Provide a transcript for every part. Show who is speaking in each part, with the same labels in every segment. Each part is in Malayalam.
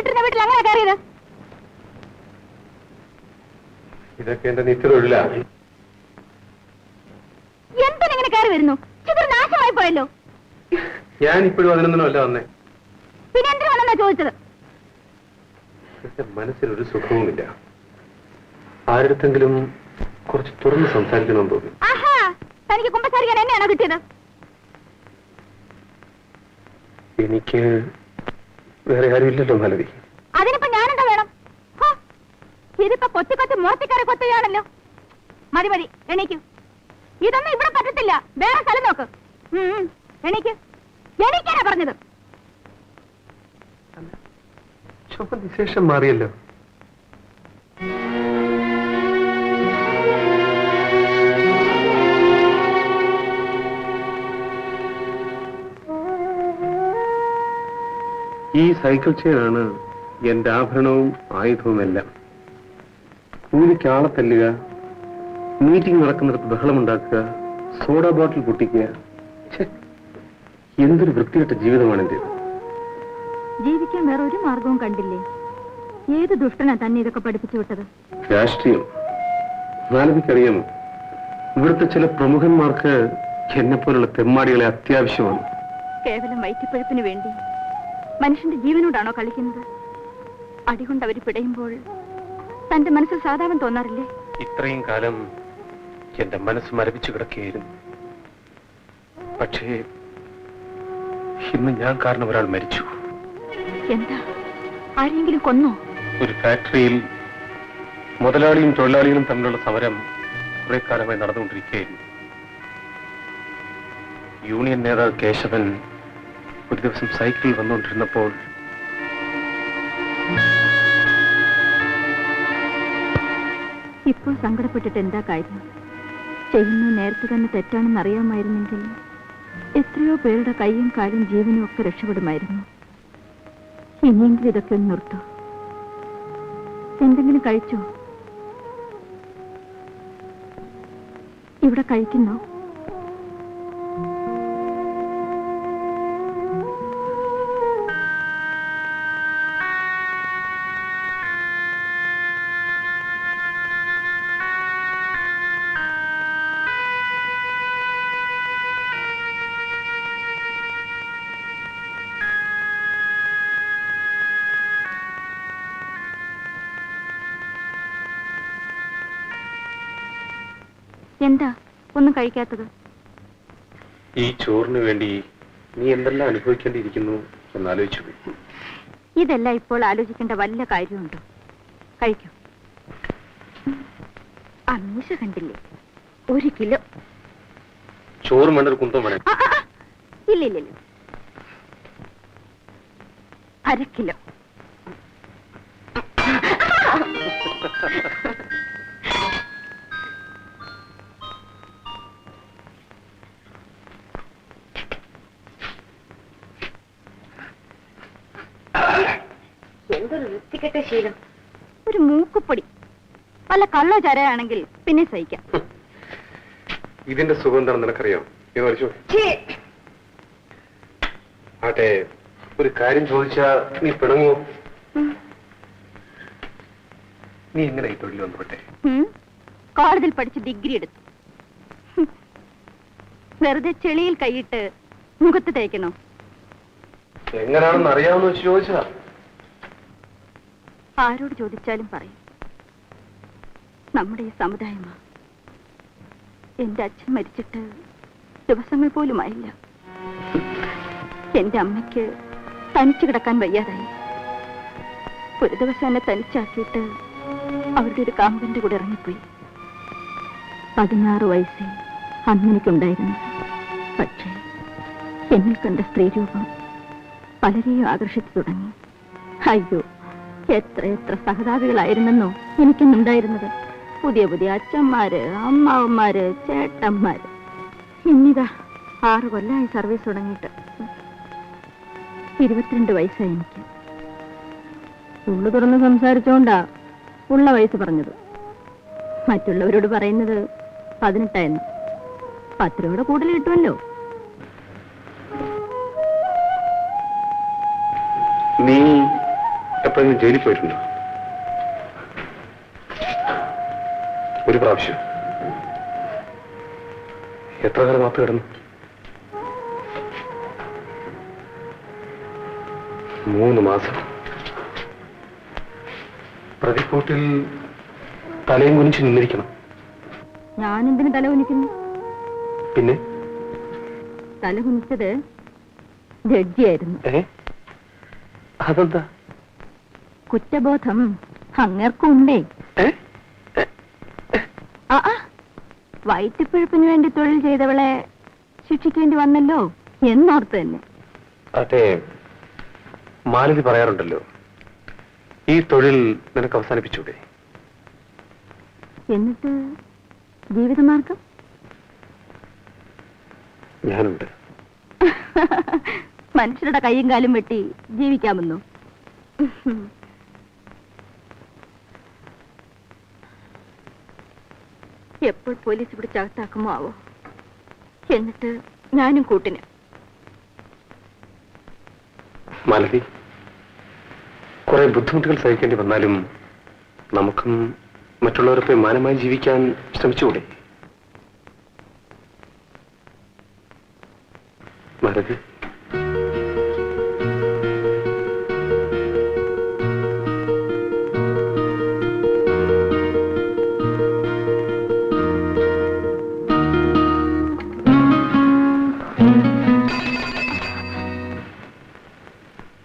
Speaker 1: അടച്ചിട്ടിരുന്ന വീട്ടിൽ അങ്ങനെ കയറിയത്?
Speaker 2: ഇതൊക്കെ എന്റെ നിത്യതൊഴിലാ.
Speaker 1: എന്തിനിങ്ങനെ കയറി വരുന്നു? ചിത്ര നാശമായി പോയല്ലോ.
Speaker 2: ഞാൻ ഇപ്പോഴും അതിനൊന്നും അല്ല വന്നേ.
Speaker 1: പിന്നെ എന്തിനു വന്നെന്നാ ചോദിച്ചത്?
Speaker 2: എന്റെ മനസ്സിലൊരു സുഖവുമില്ല. ആരുടെങ്കിലും കുറച്ച് തുറന്ന് സംസാരിക്കണമെന്ന് തോന്നി.
Speaker 1: ആഹാ, തനിക്ക് കുമ്പസാരിക്കാൻ എന്നെയാണോ കിട്ടിയത്?
Speaker 2: എനിക്ക് വേറെ ആരുമില്ലല്ലോ മാലതി.
Speaker 1: അതിനിപ്പോ ഞാനെന്താ വേണം? ഇതിപ്പോ കൊത്തി കൊത്തി മുഖത്തിക്കറി കൊത്തുകയാണല്ലോ. മതി മതി, എണീക്കൂ. ഇതൊന്നും ഇവിടെ പറ്റത്തില്ല. വേറെ സ്ഥലം നോക്ക്. എണീക്ക്, എണീക്കാനാ പറഞ്ഞത്.
Speaker 2: വിശേഷം മാറിയല്ലോ. ഈ സൈക്കിൾ ചെയിനാണ് എന്റെ ആഭരണവും ആയുധവുമെല്ലാം. കൂലിക്ക് ആളെ തല്ലുക, മീറ്റിംഗ് നടക്കുന്നിടത്ത് ബഹളമുണ്ടാക്കുക, സോഡ ബോട്ടിൽ പൊട്ടിക്കുക. എന്തൊരു വൃത്തികെട്ട ജീവിതമാണ് എന്റേത്.
Speaker 1: ജീവിക്കാൻ വേറെ ഒരു മാർഗവും കണ്ടില്ലേ? ഏത് ദുഷ്ടനാ തന്നെ ഇതൊക്കെ പഠിപ്പിച്ചു വിട്ടത്?
Speaker 2: രാഷ്ട്രീയം. മാലതിക്കറിയാമോ, ഇവിടുത്തെ ചില പ്രമുഖന്മാർക്ക് എന്നെ പോലുള്ള തെമ്മാടികളെ അത്യാവശ്യമാണ്.
Speaker 1: കേവലം വയറ്റിപ്പഴുപ്പിന് വേണ്ടി മനുഷ്യന്റെ ജീവനോടാണോ കളിക്കുന്നത്? അടികൊണ്ട് അവർ പിടയുമ്പോൾ തന്റെ മനസ്സിൽ സാധാരണ തോന്നാറില്ലേ?
Speaker 2: ഇത്രയും കാലം എന്റെ മനസ്സ് മരവിച്ചു കിടക്കുകയായിരുന്നു. പക്ഷേ ഇന്ന് ഞാൻ കാരണം ഒരാൾ മരിച്ചു.
Speaker 1: എന്താ? ആരെങ്കിലും കൊന്നോ?
Speaker 2: ഒരു ഫാക്ടറിയിൽ മുതലാളിയും തൊഴിലാളികളും തമ്മിലുള്ള സമരം കുറെ കാലമായി നടന്നുകൊണ്ടിരിക്കുകയായിരുന്നു. യൂണിയൻ നേതാവ് കേശവൻ ഒരു ദിവസം സൈക്കിളിൽ വന്നുകൊണ്ടിരുന്നപ്പോൾ
Speaker 1: ഇപ്പോൾ സങ്കടപ്പെട്ടിട്ട് എന്താ കാര്യം? ചെയ്യുന്നത് നേരത്തെ തന്നെ തെറ്റാണെന്ന് അറിയാമായിരുന്നെങ്കിൽ എത്രയോ പേരുടെ കൈയും കാലും ജീവനും ഒക്കെ രക്ഷപ്പെടുമായിരുന്നു. ഇനിയെങ്കിലും ഇതൊക്കെ ഒന്ന് നിർത്തൂ. എന്തെങ്കിലും കഴിച്ചോ? ഇവിടെ കഴിക്കുന്നോ? എന്താ ഒന്നും കഴിക്കാത്തത്?
Speaker 2: ഈ ചോറിന് വേണ്ടി നീ എന്തെല്ലാം അനുഭവിക്കേണ്ടിയിരിക്കുന്നു എന്നാലോചിച്ചു.
Speaker 1: ഇതെല്ലാം ഇപ്പോൾ ആലോചിക്കേണ്ട വല്ല കാര്യമുണ്ടോ? കഴിക്കൂ. അമീഷ കണ്ടില്ലേ? 1 കിലോ
Speaker 2: ചോറ് വേണ്ടൊരു കുന്തം വേണം.
Speaker 1: ഇല്ല, 1/2 കിലോ. എന്തൊരു വൃത്തികെട്ട ശീലം. ഒരു മൂക്കുപ്പൊടി വല്ല കള്ളോ ചരയാണെങ്കിൽ പിന്നെ സഹിക്കാം.
Speaker 2: ഇതിന്റെ സുഗന്ധം നിനക്കറിയാം. ആട്ടെ, ഒരു കാര്യം ചോദിച്ചാ നീ പിണങ്ങുമോ? നീ എങ്ങനെ ഈ തൊഴിൽ വന്നോട്ടെ?
Speaker 1: കോളേജിൽ പഠിച്ച് ഡിഗ്രി എടുത്തു. വെറുതെ ചെളിയിൽ കൈയിട്ട് മുഖത്ത് തേക്കണോ?
Speaker 2: എങ്ങനെയാണെന്ന് അറിയാമെന്ന് വെച്ച് ചോദിച്ചാ?
Speaker 1: ആരോട് ചോദിച്ചാലും പറയും നമ്മുടെ ഈ സമുദായമാ. എന്റെ അച്ഛൻ മരിച്ചിട്ട് ദിവസങ്ങൾ പോലും ആയില്ല. എന്റെ അമ്മയ്ക്ക് തനിച്ചു കിടക്കാൻ വയ്യാതായി. ഒരു ദിവസം എന്നെ തനിച്ചാക്കിയിട്ട് അവരുടെ ഒരു കാമുകന്റെ കൂടെ ഇറങ്ങിപ്പോയി. 16 വയസ്സേ അന്നെനിക്കുണ്ടായിരുന്നു. പക്ഷേ എന്നിൽ കണ്ട സ്ത്രീരൂപം പലരെയും ആകർഷിച്ചു തുടങ്ങി. അയ്യോ, എത്ര സഹതാപികളായിരുന്നെന്നോ എനിക്കുണ്ടായിരുന്നത്. പുതിയ പുതിയ അച്ഛന്മാര്, അമ്മാവന്മാര്, ചേട്ടന്മാര്. ഇന്നിതാ 6 കൊല്ലമായി സർവീസ് തുടങ്ങിയിട്ട്. 22 വയസ്സായി എനിക്ക്. ഉള്ളു തുറന്ന് സംസാരിച്ചോണ്ടാ ഉള്ള വയസ്സ് പറഞ്ഞത്. മറ്റുള്ളവരോട് പറയുന്നത് 18 10 രൂപയുടെ കൂടുതൽ കിട്ടുമല്ലോ.
Speaker 2: നീ എപ്പോഴെങ്കിലും ജയിലിൽ പോയിട്ടുണ്ടോ? ഒരു പ്രാവശ്യം. എത്ര കാലം മാപ്പ് കിടന്നു? 3 മാസം. പ്രതിക്കൂട്ടിൽ തലയും കുനിച്ച് നിന്നിരിക്കണം.
Speaker 1: ഞാനെന്തിനു തല കുനിക്കുന്നു?
Speaker 2: പിന്നെ
Speaker 1: തല കുനിച്ചത് ജഡ്ജിയായിരുന്നു.
Speaker 2: അതെന്താ?
Speaker 1: കുറ്റബോധം അങ്ങേർക്കുണ്ടേ. വയറ്റിപ്പിഴപ്പിന് വേണ്ടി തൊഴിൽ ചെയ്തവളെ ശിക്ഷിക്കേണ്ടി വന്നല്ലോ എന്നോർത്ത് തന്നെ.
Speaker 2: അതെ, മാലതി പറയാറുണ്ടല്ലോ, ഈ തൊഴിൽ നിനക്ക് അവസാനിപ്പിച്ചൂടെ?
Speaker 1: എന്നിട്ട് ജീവിതമാർഗം?
Speaker 2: ഞാനുണ്ട്.
Speaker 1: മനുഷ്യരുടെ കൈയും കാലും വെട്ടി ജീവിക്കാമെന്നോ? എപ്പോൾ പോലീസ് പിടിച്ചകത്താക്കുമോ ആവോ. എന്നിട്ട് ഞാനും കൂട്ടിന്.
Speaker 2: മാലതി, കുറെ ബുദ്ധിമുട്ടുകൾ സഹിക്കേണ്ടി വന്നാലും നമുക്കും മറ്റുള്ളവരൊപ്പം മാനമായി ജീവിക്കാൻ ശ്രമിച്ചുകൂടെ? മാലതി,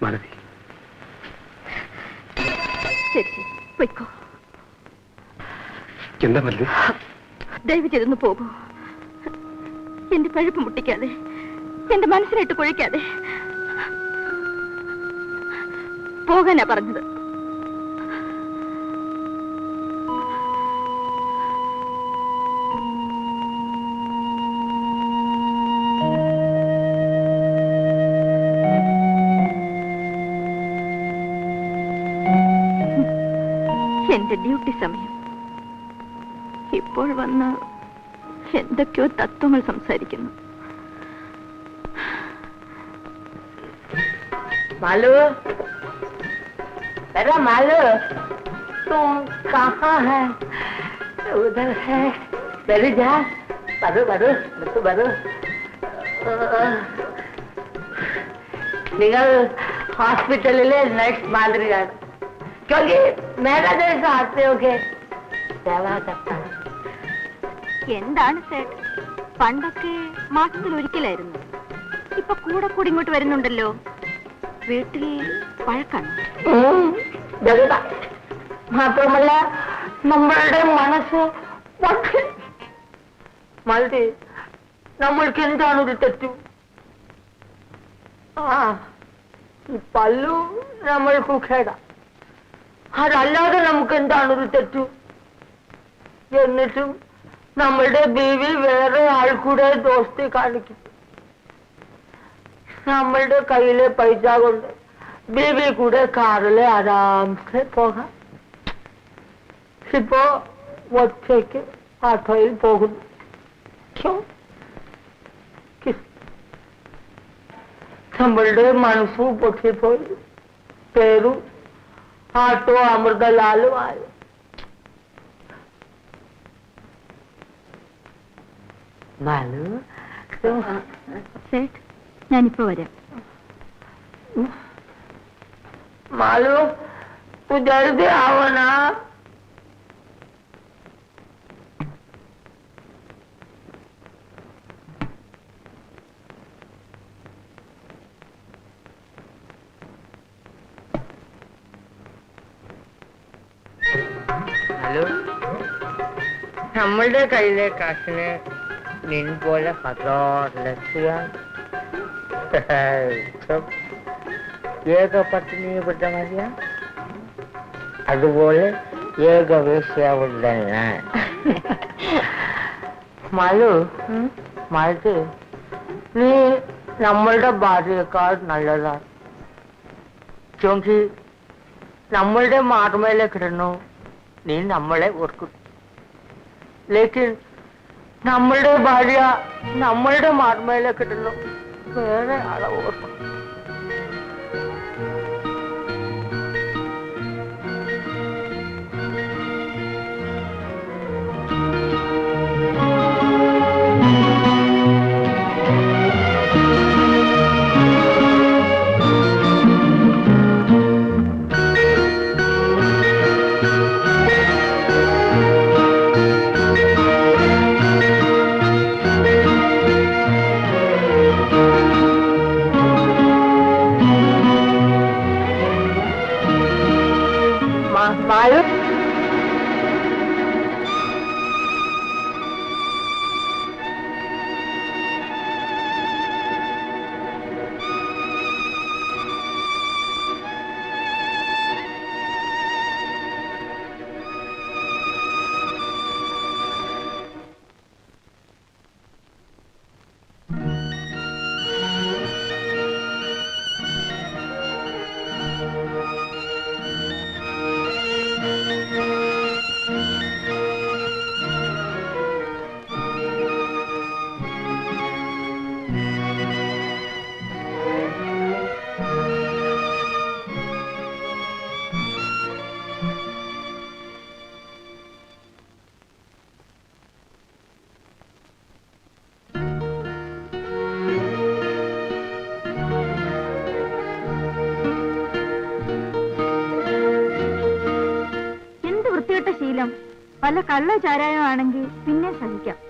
Speaker 2: മാലതി,
Speaker 1: ശരി ശരി, പൊയ്ക്കോ.
Speaker 2: എന്താ മല്ലി?
Speaker 1: ദയവ് ചെയ്തൊന്ന് പോകൂ. എന്റെ പഴുപ്പ് മുട്ടിക്കാതെ, എന്റെ മനസ്സിലിട്ട് കുഴയ്ക്കാതെ പോകാനാ പറഞ്ഞത്. എന്റെ ഡ്യൂട്ടി സമയം. ഇപ്പോൾ വന്ന് എന്തൊക്കെയോ തത്വങ്ങൾ സംസാരിക്കുന്നു.
Speaker 3: मालू, बेटा मालू, तुम कहाँ है? उधर है. बैठ जा. बारू बारू, बच्चों बारू. നിങ്ങൾ ഹോസ്പിറ്റലിലെ നഴ്സ് മാതിരിയാണ്. क्योंकि मेरा जैसा आते हो के सेवा करता है.
Speaker 1: എന്താണ് സേട്ട്, പണ്ടൊക്കെ മാസത്തിൽ ഒരിക്കലായിരുന്നു. ഇപ്പൊ കൂടെ കൂടി ഇങ്ങോട്ട് വരുന്നുണ്ടല്ലോ. വീട്ടിൽ പഴക്കാണ്.
Speaker 3: മാത്രമല്ല നമ്മളുടെ മനസ്സ് മതി. നമ്മൾക്ക് എന്താണ് ഒരു തെറ്റു? ഈ പല്ലു നമ്മൾക്ക് ഖേട. അതല്ലാതെ നമുക്ക് എന്താണ് ഒരു തെറ്റു? എന്നിട്ടും നമ്മളുടെ ബീവി വേറെ ആൾ കൂടെ ദോസ്തി കാണിക്കും. നമ്മളുടെ കയ്യിലെ പൈസ കൊണ്ട് ബീവി കൂടെ കാറിലെ ആരാംസെ പോകാം. ഇപ്പോ ഒറ്റയ്ക്ക് ആട്ടോയിൽ പോകുന്നു. നമ്മളുടെ മനസ്സും പൊട്ടിപ്പോയി. പേരും ആട്ടോ അമൃതലാലും ആയി. മാലു,
Speaker 1: സേട്ട്, ഞാനിപ്പോ വരാം.
Speaker 3: मालू तू जल्दी आओ ना. ഹലോ, നമ്മളുടെ കയ്യിലെ കാശിന് നിൻ പോലെ 10 ലക്ഷം ഏകപത്നിപ്പെട്ട മതിയാ. അതുപോലെ ഏകവേശ്യാവുള്ള മാലു, മാലു, നീ നമ്മളുടെ ഭാര്യയേക്കാൾ നല്ലതാണ്. ക്യോങ്കി നമ്മളുടെ മാർമേലെ കിടന്നു നീ നമ്മളെ ഓർക്കും. ലേക്കിൻ നമ്മളുടെ ഭാര്യ നമ്മളുടെ മാർമേലെ കിടന്നു വേറെ ആളെ ഓർക്കും.
Speaker 1: വല്ല കള്ള ചാരായം ആണെങ്കിൽ പിന്നെ സഹിക്കാം.